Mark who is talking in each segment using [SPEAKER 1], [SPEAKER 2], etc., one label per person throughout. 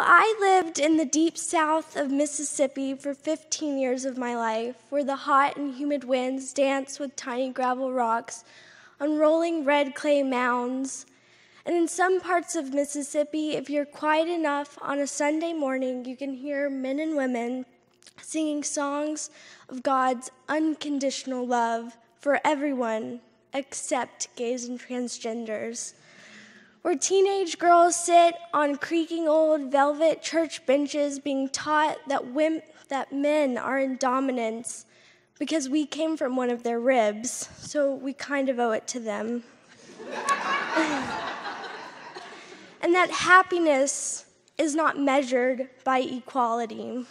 [SPEAKER 1] I lived in the deep south of Mississippi for 15 years of my life, where the hot and humid winds dance with tiny gravel rocks on rolling red clay mounds. And in some parts of Mississippi, if you're quiet enough on a Sunday morning, you can hear men and women singing songs of God's unconditional love for everyone except gays and transgenders. Where teenage girls sit on creaking old velvet church benches being taught that men are in dominance because we came from one of their ribs, so we kind of owe it to them. And that happiness is not measured by equality.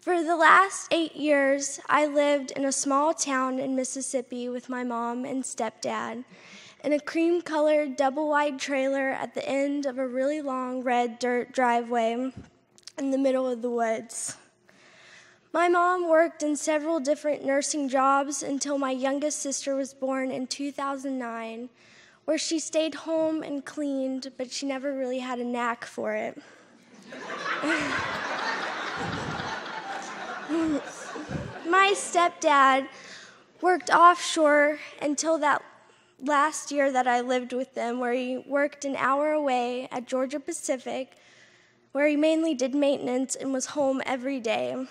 [SPEAKER 1] For the last 8 years, I lived in a small town in Mississippi with my mom and stepdad, in a cream-colored double-wide trailer at the end of a really long red dirt driveway in the middle of the woods. My mom worked in several different nursing jobs until my youngest sister was born in 2009, where she stayed home and cleaned, but she never really had a knack for it. My stepdad worked offshore until that last year that I lived with them, where he worked an hour away at Georgia Pacific, where he mainly did maintenance and was home every day.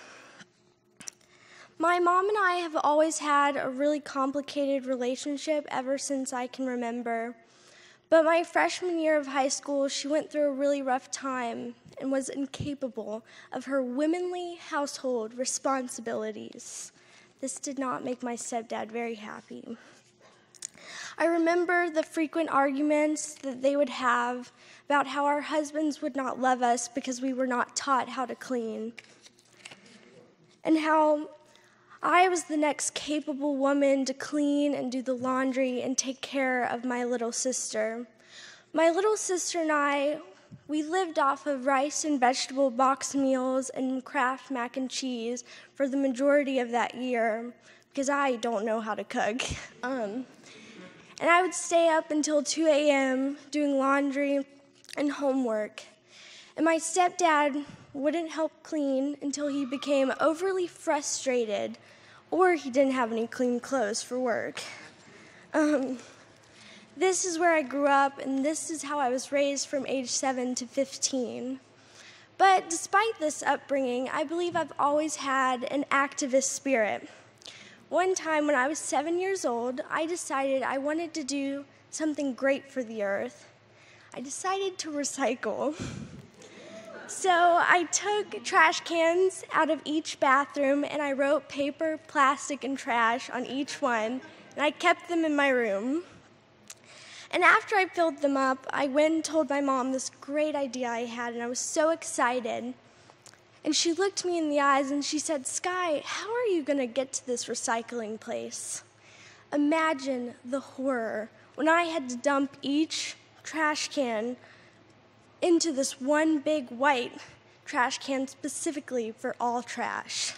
[SPEAKER 1] My mom and I have always had a really complicated relationship ever since I can remember. But my freshman year of high school, she went through a really rough time and was incapable of her womanly household responsibilities. This did not make my stepdad very happy. I remember the frequent arguments that they would have about how our husbands would not love us because we were not taught how to clean, and how I was the next capable woman to clean and do the laundry and take care of my little sister. My little sister and I, we lived off of rice and vegetable box meals and Kraft mac and cheese for the majority of that year because I don't know how to cook. And I would stay up until 2 a.m. doing laundry and homework. And my stepdad wouldn't help clean until he became overly frustrated or he didn't have any clean clothes for work. This is where I grew up, and this is how I was raised from age 7 to 15. But despite this upbringing, I believe I've always had an activist spirit. One time when I was 7 years old, I decided I wanted to do something great for the earth. I decided to recycle. So I took trash cans out of each bathroom and I wrote paper, plastic, and trash on each one, and I kept them in my room. And after I filled them up, I went and told my mom this great idea I had, and I was so excited. And she looked me in the eyes and she said, "Skye, how are you going to get to this recycling place?" Imagine the horror when I had to dump each trash can into this one big white trash can specifically for all trash.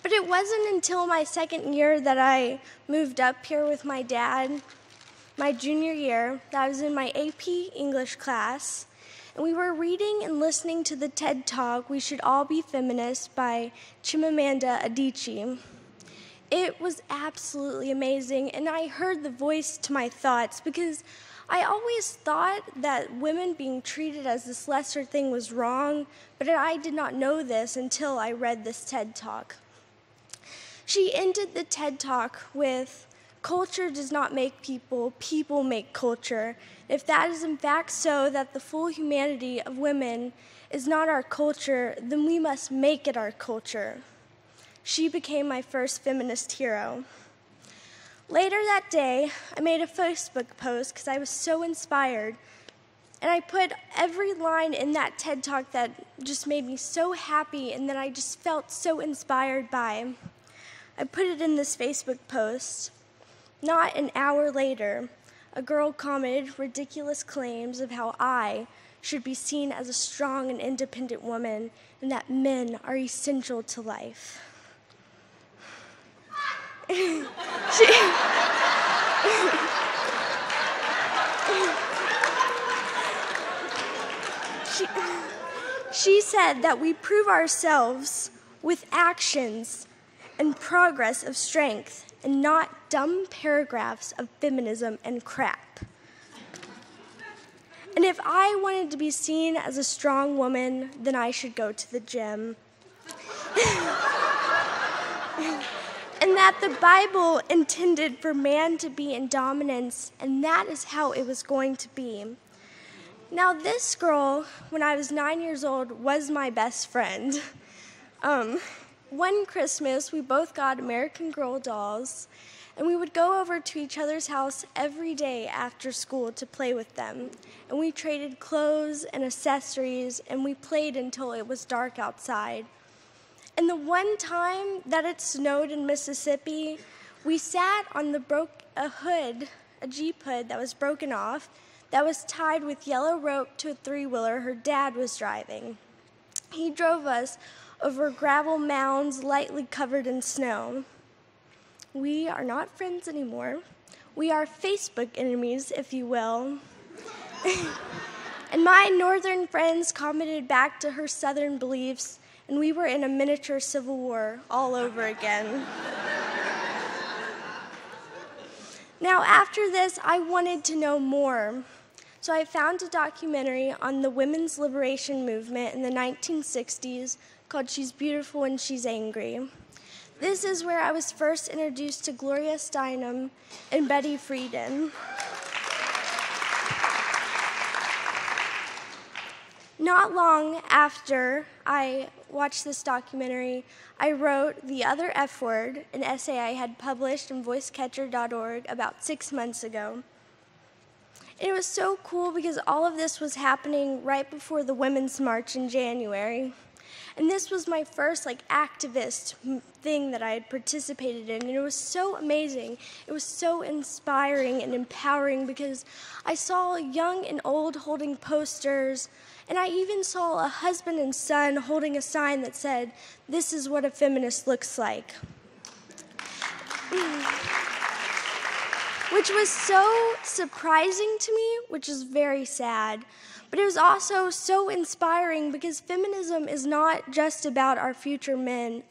[SPEAKER 1] But it wasn't until my second year that I moved up here with my dad, my junior year, that I was in my AP English class, and we were reading and listening to the TED Talk, "We Should All Be Feminists" by Chimamanda Adichie. It was absolutely amazing, and I heard the voice to my thoughts because I always thought that women being treated as this lesser thing was wrong, but I did not know this until I read this TED Talk. She ended the TED Talk with, "Culture does not make people, people make culture. If that is in fact so, that the full humanity of women is not our culture, then we must make it our culture." She became my first feminist hero. Later that day, I made a Facebook post because I was so inspired, and I put every line in that TED Talk that just made me so happy and that I just felt so inspired by. I put it in this Facebook post. Not an hour later, a girl commented ridiculous claims of how I should be seen as a strong and independent woman and that men are essential to life. said that we prove ourselves with actions and progress of strength and not dumb paragraphs of feminism and crap. And if I wanted to be seen as a strong woman, then I should go to the gym. And that the Bible intended for man to be in dominance, and that is how it was going to be. Now, this girl, when I was 9 years old, was my best friend. One Christmas, we both got American Girl dolls, and we would go over to each other's house every day after school to play with them. And we traded clothes and accessories, and we played until it was dark outside. And the one time that it snowed in Mississippi, we sat on a Jeep hood that was broken off, that was tied with yellow rope to a three-wheeler her dad was driving. He drove us over gravel mounds lightly covered in snow. We are not friends anymore. We are Facebook enemies, if you will. And my northern friends commented back to her southern beliefs, and we were in a miniature civil war all over again. Now, after this, I wanted to know more. So I found a documentary on the women's liberation movement in the 1960s called She's Beautiful and She's Angry. This is where I was first introduced to Gloria Steinem and Betty Friedan. Not long after I watched this documentary, I wrote The Other F Word, an essay I had published in voicecatcher.org about 6 months ago. And it was so cool because all of this was happening right before the Women's March in January. And this was my first activist thing that I had participated in, and it was so amazing. It was so inspiring and empowering because I saw young and old holding posters, and I even saw a husband and son holding a sign that said, "This is what a feminist looks like." Which was so surprising to me, which is very sad. But it was also so inspiring because feminism is not just about our future women,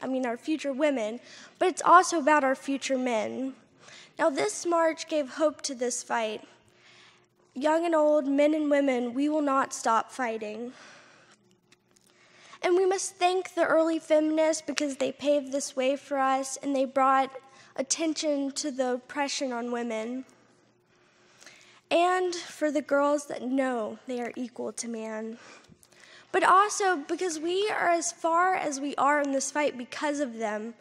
[SPEAKER 1] but it's also about our future men. Now, this march gave hope to this fight. Young and old, men and women, we will not stop fighting. And we must thank the early feminists because they paved this way for us and they brought attention to the oppression on women. And for the girls that know they are equal to man. But also because we are as far as we are in this fight because of them.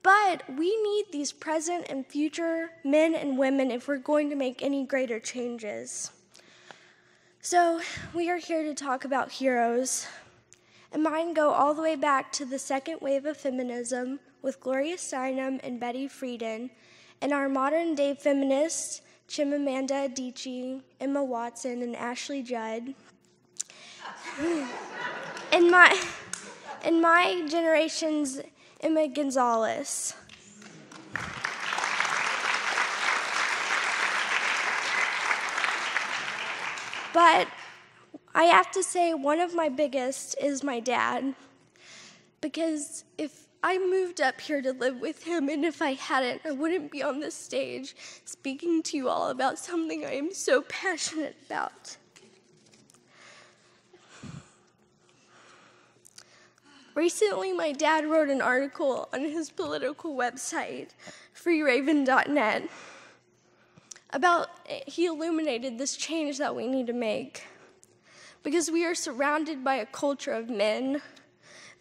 [SPEAKER 1] But we need these present and future men and women if we're going to make any greater changes. So we are here to talk about heroes. And mine go all the way back to the second wave of feminism with Gloria Steinem and Betty Friedan, and our modern day feminists, Chimamanda Adichie, Emma Watson, and Ashley Judd. And my generation's Emma Gonzalez. But I have to say one of my biggest is my dad, because if I moved up here to live with him, and if I hadn't, I wouldn't be on this stage speaking to you all about something I am so passionate about. Recently, my dad wrote an article on his political website, freeraven.net, he illuminated this change that we need to make. Because we are surrounded by a culture of men.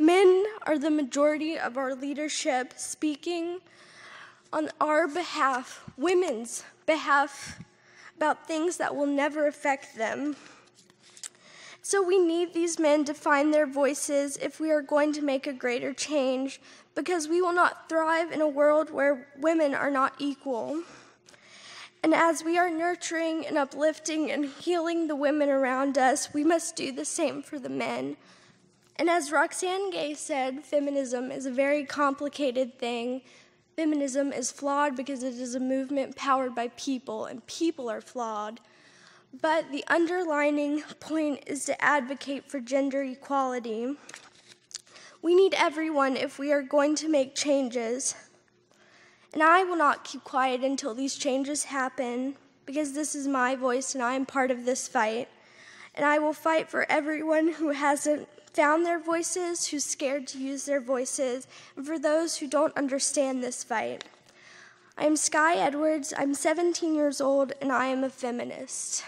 [SPEAKER 1] Men are the majority of our leadership speaking on our behalf, women's behalf, about things that will never affect them. So we need these men to find their voices if we are going to make a greater change, because we will not thrive in a world where women are not equal. And as we are nurturing and uplifting and healing the women around us, we must do the same for the men. And as Roxane Gay said, feminism is a very complicated thing. Feminism is flawed because it is a movement powered by people, and people are flawed. But the underlining point is to advocate for gender equality. We need everyone if we are going to make changes. And I will not keep quiet until these changes happen, because this is my voice and I am part of this fight. And I will fight for everyone who hasn't found their voices, who's scared to use their voices, and for those who don't understand this fight. I am Skye Edwards, I'm 17 years old, and I am a feminist.